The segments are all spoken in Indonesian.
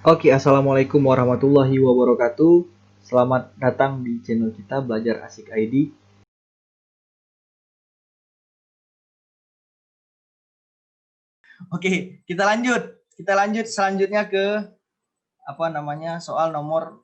Oke, assalamualaikum warahmatullahi wabarakatuh. Selamat datang di channel kita Belajar Asik ID. Oke, kita lanjut. Kita lanjut selanjutnya ke soal nomor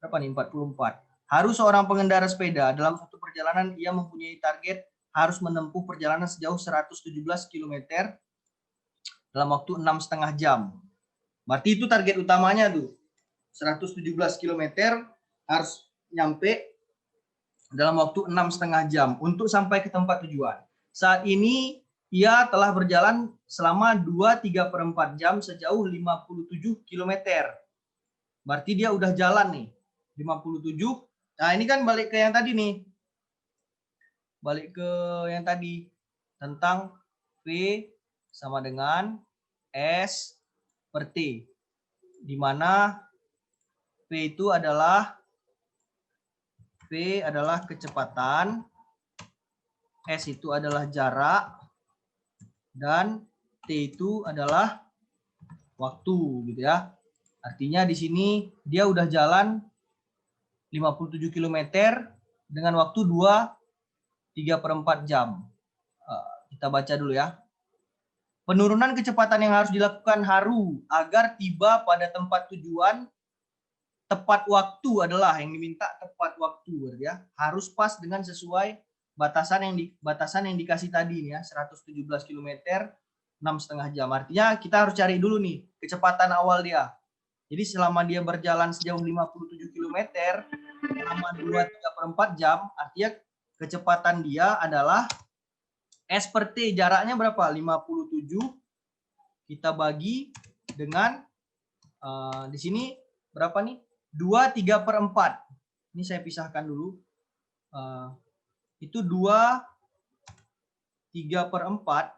berapa nih? 44. Harus seorang pengendara sepeda dalam satu perjalanan ia mempunyai target harus menempuh perjalanan sejauh 117 km dalam waktu 6,5 jam. Berarti itu target utamanya tuh. 117 km harus nyampe dalam waktu 6,5 jam untuk sampai ke tempat tujuan. Saat ini ia telah berjalan selama 2,3/4 jam sejauh 57 km. Berarti dia udah jalan nih 57. Nah ini kan balik ke yang tadi nih. Balik ke yang tadi tentang V sama dengan S per T. Di mana V adalah kecepatan, S itu adalah jarak, dan T itu adalah waktu gitu ya. Artinya di sini dia udah jalan 57 km dengan waktu 2,3/4 jam. Kita baca dulu ya. Penurunan kecepatan yang harus dilakukan agar tiba pada tempat tujuan tepat waktu adalah yang diminta tepat waktu ya. Harus pas dengan sesuai batasan yang dikasih tadi nih ya, 117 km 6,5 jam. Artinya kita harus cari dulu nih kecepatan awal dia. Jadi selama dia berjalan sejauh 57 km selama 2,3/4 jam, artinya kecepatan dia adalah S per T, jaraknya berapa? 57 kita bagi dengan di sini berapa nih? 2,3/4. Ini saya pisahkan dulu. Itu 2,3/4.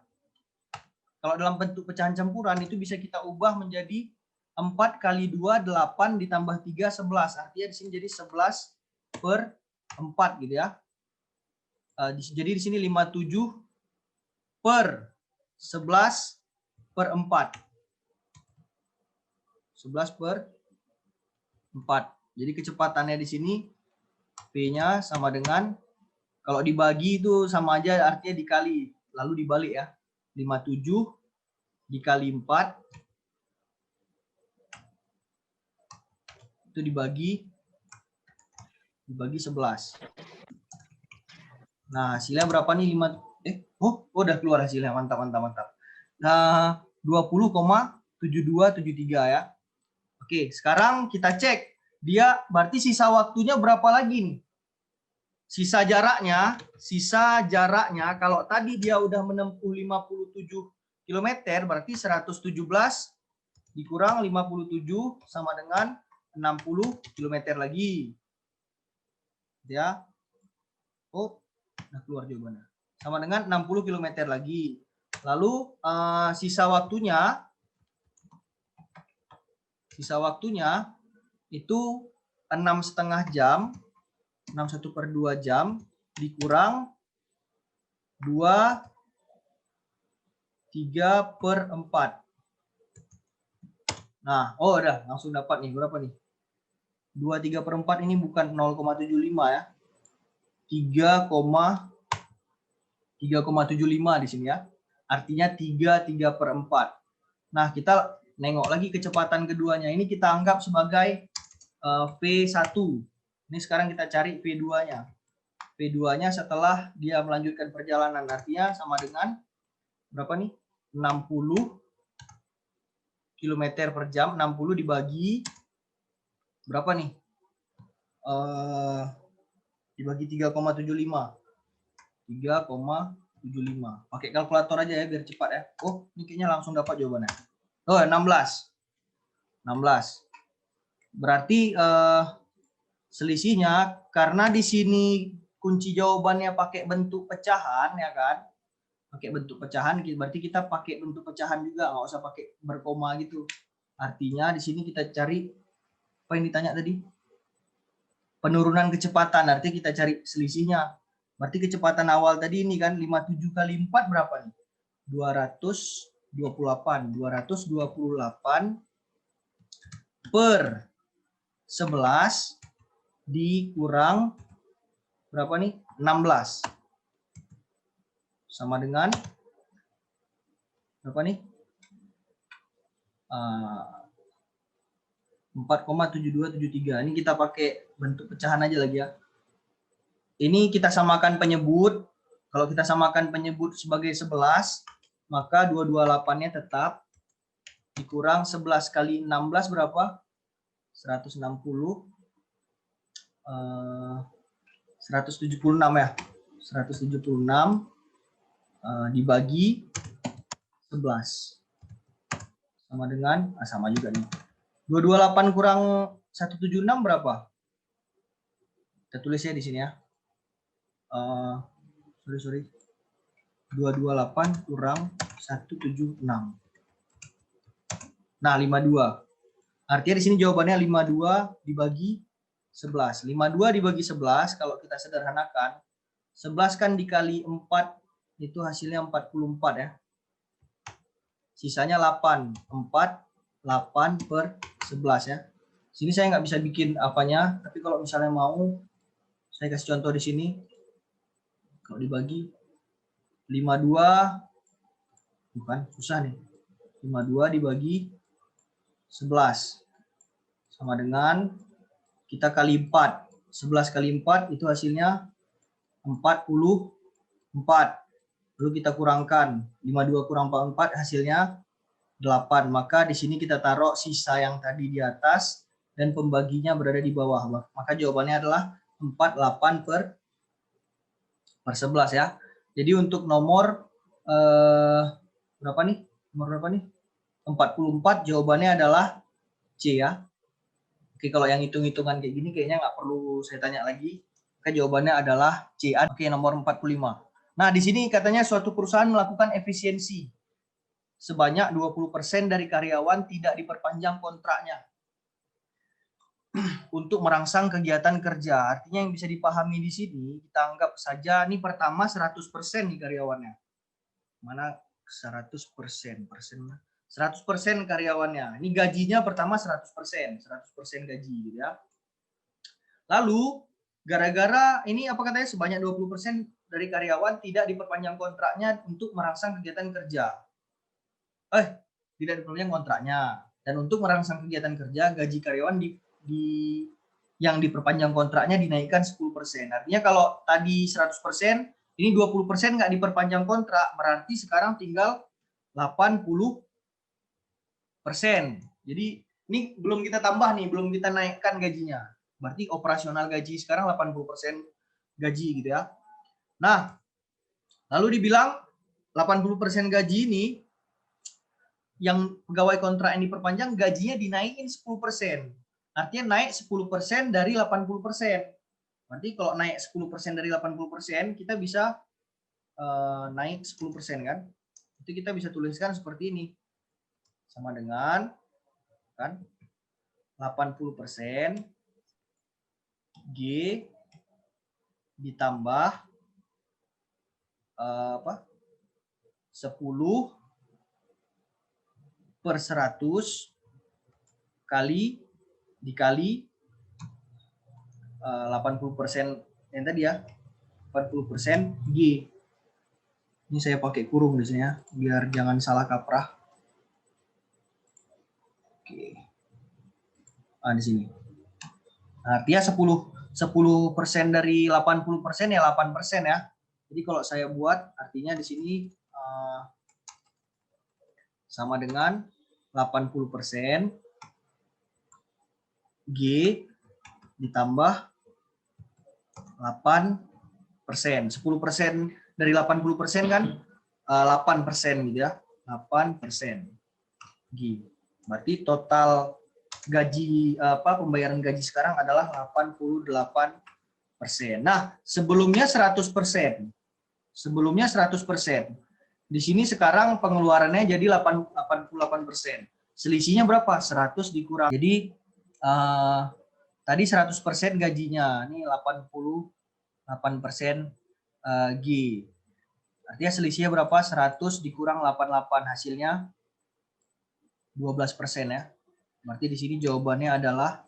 Kalau dalam bentuk pecahan campuran itu bisa kita ubah menjadi 4 kali 2, 8 ditambah 3, 11. Artinya di sini jadi 11/4 gitu ya. Jadi di sini 57/11/4. 11/4. Jadi kecepatannya di sini P-nya sama dengan, kalau dibagi itu sama aja artinya dikali, lalu dibalik ya. 57 dikali 4 itu dibagi 11. Nah, hasilnya berapa nih? Udah keluar hasilnya. Mantap. Nah, 20,7273 ya. Oke, sekarang kita cek. Dia berarti sisa waktunya berapa lagi nih? Sisa jaraknya kalau tadi dia udah menempuh 57 km, berarti 117 dikurang 57 sama dengan 60 km lagi. Ya. Nah keluar jawabannya. Sama dengan 60 km lagi. Lalu sisa waktunya itu 6,5 jam, 61/2 jam dikurang 2,3/4. Nah, udah langsung dapat nih berapa nih? 2,3/4 ini bukan 0,75 ya. 3,75 di sini ya. Artinya 3,3/4. Nah, kita nengok lagi kecepatan keduanya. Ini kita anggap sebagai V1. Ini sekarang kita cari V2-nya. V2-nya setelah dia melanjutkan perjalanan, artinya sama dengan berapa nih? 60 km per jam. 60 dibagi berapa nih? Dibagi 3,75. 3,75. Pakai kalkulator aja ya biar cepat ya. Ini kayaknya langsung dapat jawabannya. 16. Berarti selisihnya karena di sini kunci jawabannya pakai bentuk pecahan ya kan? Pakai bentuk pecahan, berarti kita pakai bentuk pecahan juga, nggak usah pakai berkoma gitu. Artinya di sini kita cari apa yang ditanya tadi? Penurunan kecepatan, artinya kita cari selisihnya. Berarti kecepatan awal tadi ini kan 57 kali 4 berapa nih? 228. per 11 dikurang berapa nih? 16. Sama dengan berapa nih? 4,7273. Ini kita pakai bentuk pecahan aja lagi ya. Ini kita samakan penyebut. Kalau kita samakan penyebut sebagai 11, maka 228-nya tetap dikurang 11 kali 16 berapa? 160. 176 ya. 176 dibagi 11. Sama dengan, sama juga nih. 228 kurang 176 berapa? Kita tulis ya di sini ya. Sorry. 228 kurang 176. Nah, 52. Artinya di sini jawabannya 52 dibagi 11. 52 dibagi 11, kalau kita sederhanakan, 11 kan dikali 4, itu hasilnya 44 ya. Sisanya 8. 8 per 11 ya. Sini saya nggak bisa bikin apanya, tapi kalau misalnya mau, saya kasih contoh di sini. Kalau dibagi 52, bukan, susah nih. 52 dibagi 11. Sama dengan kita kali 4. 11 kali 4 itu hasilnya 44. Lalu kita kurangkan. 52 kurang 44 hasilnya 8. Maka di sini kita taruh sisa yang tadi di atas dan pembaginya berada di bawah. Maka jawabannya adalah 48 per 11 ya. Jadi untuk nomor berapa nih? Nomor berapa nih? 44 jawabannya adalah C ya. Oke, kalau yang hitung-hitungan kayak gini kayaknya nggak perlu saya tanya lagi. Oke, jawabannya adalah C. Oke, nomor 45. Nah, di sini katanya suatu perusahaan melakukan efisiensi. Sebanyak 20% dari karyawan tidak diperpanjang kontraknya untuk merangsang kegiatan kerja. Artinya yang bisa dipahami di sini, kita anggap saja ini pertama 100% nih karyawannya. Mana 100%? 100% karyawannya. Ini gajinya pertama 100%. 100% gaji gitu ya. Lalu gara-gara ini apa katanya sebanyak 20% dari karyawan tidak diperpanjang kontraknya untuk merangsang kegiatan kerja. Tidak diperpanjang kontraknya. Dan untuk merangsang kegiatan kerja, gaji karyawan yang diperpanjang kontraknya dinaikkan 10%. Artinya kalau tadi 100%, ini 20% nggak diperpanjang kontrak, berarti sekarang tinggal 80%. Jadi ini belum kita tambah nih, belum kita naikkan gajinya. Berarti operasional gaji sekarang 80% gaji gitu ya. Nah, lalu dibilang 80% gaji ini yang pegawai kontrak yang diperpanjang gajinya dinaikin 10%. Artinya naik 10% dari 80%. Berarti kalau naik 10% dari 80%, kita bisa naik 10% kan? Itu kita bisa tuliskan seperti ini. Sama dengan kan 80% G ditambah 10 per 100 kali dikali 80% yang tadi ya, 80% G. Ini saya pakai kurung di sini ya, biar jangan salah kaprah. Oke. Di sini. Artinya 10% dari 80% ya 8% ya. Jadi kalau saya buat artinya di sini sama dengan 80% G ditambah 8%. 10% dari 80% kan 8% gitu ya. 8% G. Berarti total gaji pembayaran gaji sekarang adalah 88%. Nah, sebelumnya 100%. Sebelumnya 100%. Di sini sekarang pengeluarannya jadi 88%. Selisihnya berapa? 100 dikurang. Jadi tadi 100% gajinya, ini 88% G. Artinya selisihnya berapa? 100 dikurang 88, hasilnya 12% ya. Berarti di sini jawabannya adalah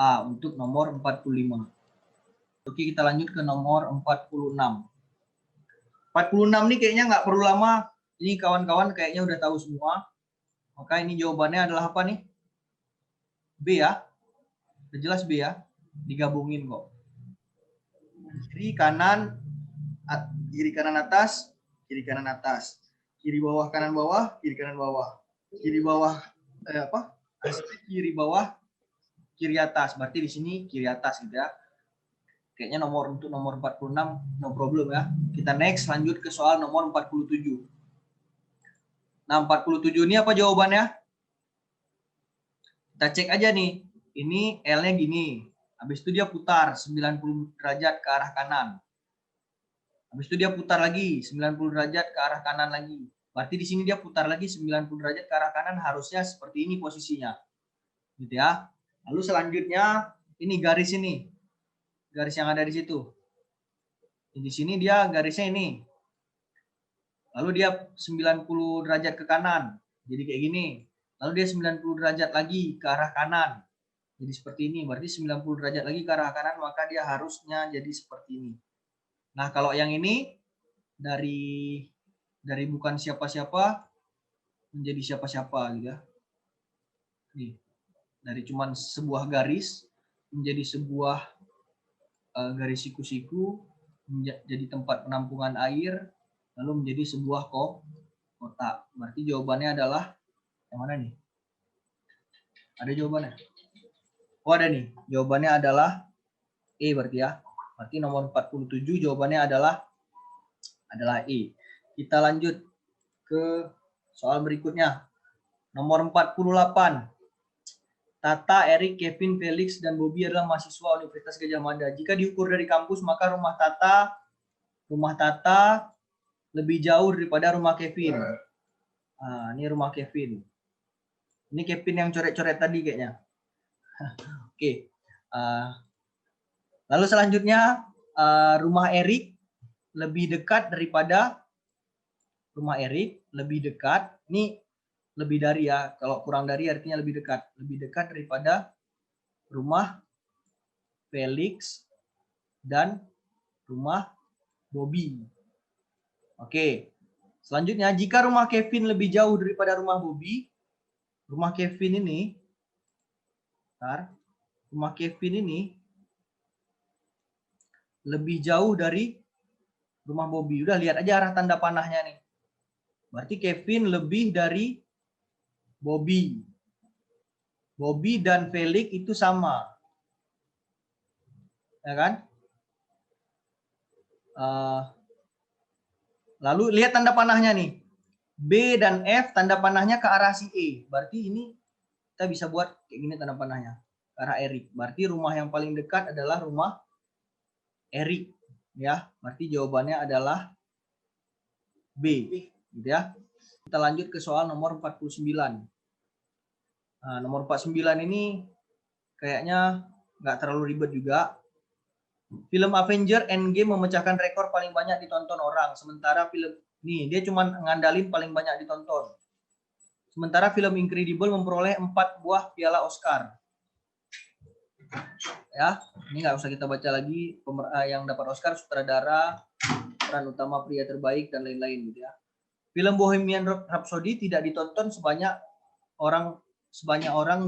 A untuk nomor 45. Oke, kita lanjut ke nomor 46. 46 nih kayaknya nggak perlu lama. Ini kawan-kawan kayaknya udah tahu semua. Maka ini jawabannya adalah apa nih? B ya. Udah jelas B ya. Digabungin kok. Kiri kanan atas, kiri kanan atas. Kiri bawah kanan bawah, kiri kanan bawah. Kiri bawah kiri bawah, kiri atas. Berarti di sini kiri atas gitu ya. Kayaknya untuk nomor 46 no problem ya. Kita next lanjut ke soal nomor 47. Nah, 47 ini apa jawabannya? Kita cek aja nih. Ini L-nya gini. Habis itu dia putar 90 derajat ke arah kanan. Habis itu dia putar lagi 90 derajat ke arah kanan lagi. Berarti di sini dia putar lagi 90 derajat ke arah kanan, harusnya seperti ini posisinya. Gitu ya. Lalu selanjutnya ini garis ini. Garis yang ada di situ. Di sini dia garisnya ini. Lalu dia 90 derajat ke kanan. Jadi kayak gini. Lalu dia 90 derajat lagi ke arah kanan. Jadi seperti ini. Berarti 90 derajat lagi ke arah kanan, maka dia harusnya jadi seperti ini. Nah, kalau yang ini dari bukan siapa-siapa menjadi siapa-siapa gitu ya. Nih, dari cuman sebuah garis menjadi sebuah garis siku-siku, menjadi tempat penampungan air, lalu menjadi sebuah kotak. Berarti jawabannya adalah yang mana nih? Ada jawabannya? Oh, ada nih. Jawabannya adalah E berarti ya. Berarti nomor 47 jawabannya adalah E. Kita lanjut ke soal berikutnya. Nomor 48. Tata, Erik, Kevin, Felix, dan Bobby adalah mahasiswa Universitas Gadjah Mada. Jika diukur dari kampus, maka rumah Tata lebih jauh daripada rumah Kevin. Nah, ini rumah Kevin. Ini Kevin yang coret-coret tadi kayaknya. Oke. Lalu selanjutnya, rumah Erik lebih dekat daripada rumah Erik. Lebih dekat. Ini lebih dari ya. Kalau kurang dari artinya lebih dekat. Lebih dekat daripada rumah Felix dan rumah Bobby. Oke. Selanjutnya, jika rumah Kevin lebih jauh daripada rumah Bobby, rumah Kevin ini lebih jauh dari rumah Bobby. Udah lihat aja arah tanda panahnya nih. Berarti Kevin lebih dari Bobby. Bobby dan Felix itu sama. Ya kan? Lalu lihat tanda panahnya nih. B dan F tanda panahnya ke arah si E. Berarti ini kita bisa buat kayak gini tanda panahnya. Ke arah Erik. Berarti rumah yang paling dekat adalah rumah Erik. Ya, berarti jawabannya adalah B. Gitu ya. Kita lanjut ke soal nomor 49. Nah, nomor 49 ini kayaknya nggak terlalu ribet juga. Film Avenger Endgame memecahkan rekor paling banyak ditonton orang. Sementara film nih dia cuma ngandalin paling banyak ditonton. Sementara film Incredible memperoleh 4 buah piala Oscar. Ya, ini nggak usah kita baca lagi. Yang dapat Oscar sutradara, peran utama pria terbaik dan lain-lain gitu ya. Film Bohemian Rhapsody tidak ditonton sebanyak orang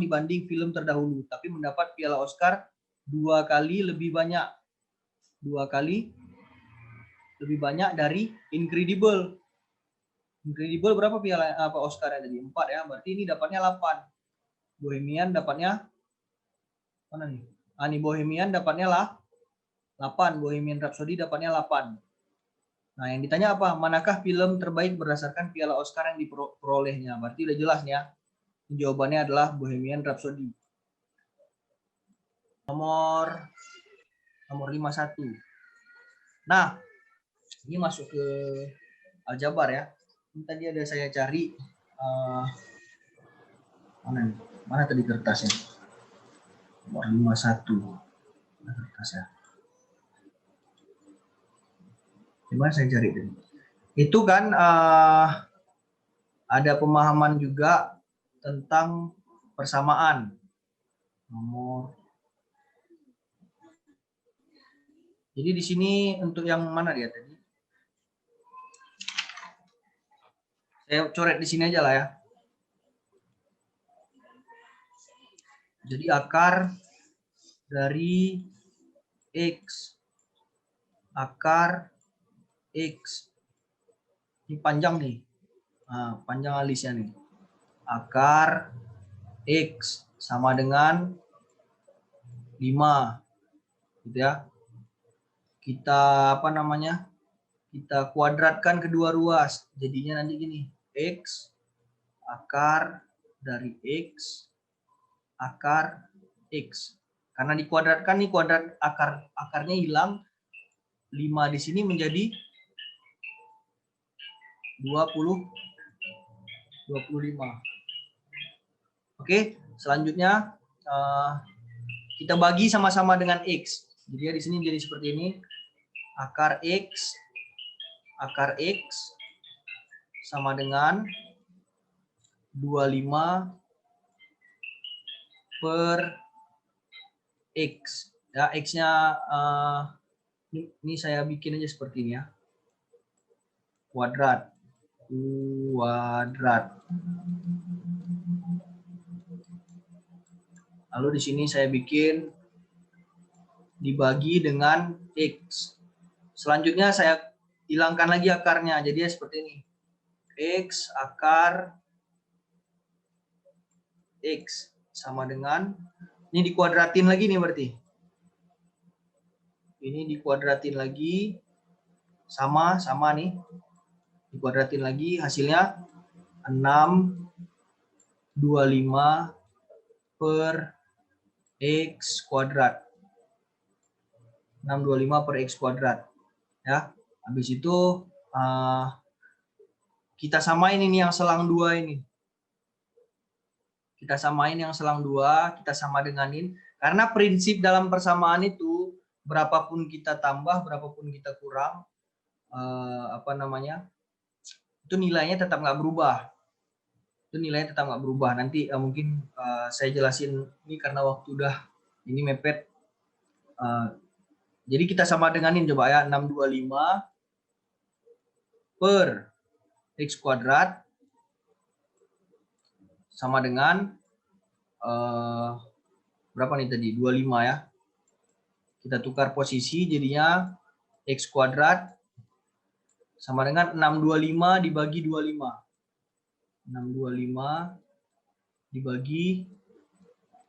dibanding film terdahulu, tapi mendapat piala Oscar 2 kali lebih banyak dari Incredible. Incredible berapa piala Oscar tadi? 4 ya. Berarti ini dapatnya 8. Bohemian dapatnya mana nih? Ini Bohemian dapatnya 8. Bohemian Rhapsody dapatnya 8. Nah, yang ditanya apa? Manakah film terbaik berdasarkan piala Oscar yang diperolehnya? Berarti udah jelas nih ya. Jawabannya adalah Bohemian Rhapsody. Nomor 51. Nah, ini masuk ke aljabar ya. Ini tadi ada saya cari mana tadi kertasnya? Nomor 51. Mana kertasnya? Gimana saya cari tadi? Itu kan ada pemahaman juga tentang persamaan. Jadi di sini untuk yang mana dia tadi? Saya coret di sini aja lah ya. Jadi akar dari X. Akar X. Ini panjang nih. Nah, panjang alisnya nih. Akar X sama dengan 5. Gitu ya. Kita apa namanya? Kita kuadratkan kedua ruas. Jadinya nanti gini. X akar dari X akar X. Karena dikuadratkan nih, kuadrat akarnya hilang. 5 di sini menjadi 25. Oke, selanjutnya kita bagi sama-sama dengan X. Jadi di sini jadi seperti ini. Akar X sama dengan 25 per X. Ya, X-nya ini saya bikin aja seperti ini ya. Kuadrat. Lalu di sini saya bikin dibagi dengan X. Selanjutnya saya hilangkan lagi akarnya. Jadi seperti ini. X akar X sama dengan, ini dikuadratin lagi nih berarti. Ini dikuadratin lagi, sama nih. Dikuadratin lagi, hasilnya 625 per X kuadrat. 625 per X kuadrat. Ya, habis itu kita samain ini yang selang 2 ini. Kita samain yang selang 2, kita sama denganin. Karena prinsip dalam persamaan itu, berapapun kita tambah, berapapun kita kurang, itu nilainya tetap nggak berubah. Nanti mungkin saya jelasin ini karena waktu udah ini mepet. Jadi kita sama denganin coba ya, 625 per X kuadrat sama dengan berapa nih tadi? 25 ya. Kita tukar posisi jadinya X kuadrat sama dengan 625 dibagi 25. 625 dibagi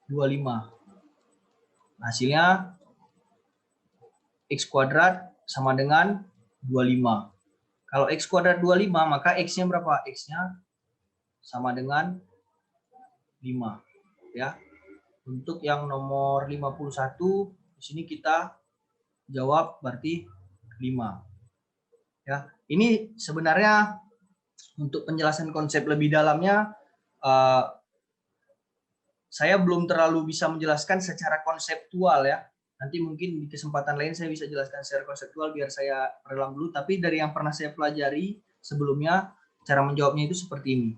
25. Hasilnya X kuadrat sama dengan 25. Kalau X kuadrat 25, maka X-nya berapa? X-nya sama dengan 5. Ya. Untuk yang nomor 51, di sini kita jawab berarti 5. Ya. Ini sebenarnya untuk penjelasan konsep lebih dalamnya, saya belum terlalu bisa menjelaskan secara konseptual ya. Nanti mungkin di kesempatan lain saya bisa jelaskan secara konseptual biar saya relam dulu. Tapi dari yang pernah saya pelajari sebelumnya, cara menjawabnya itu seperti ini.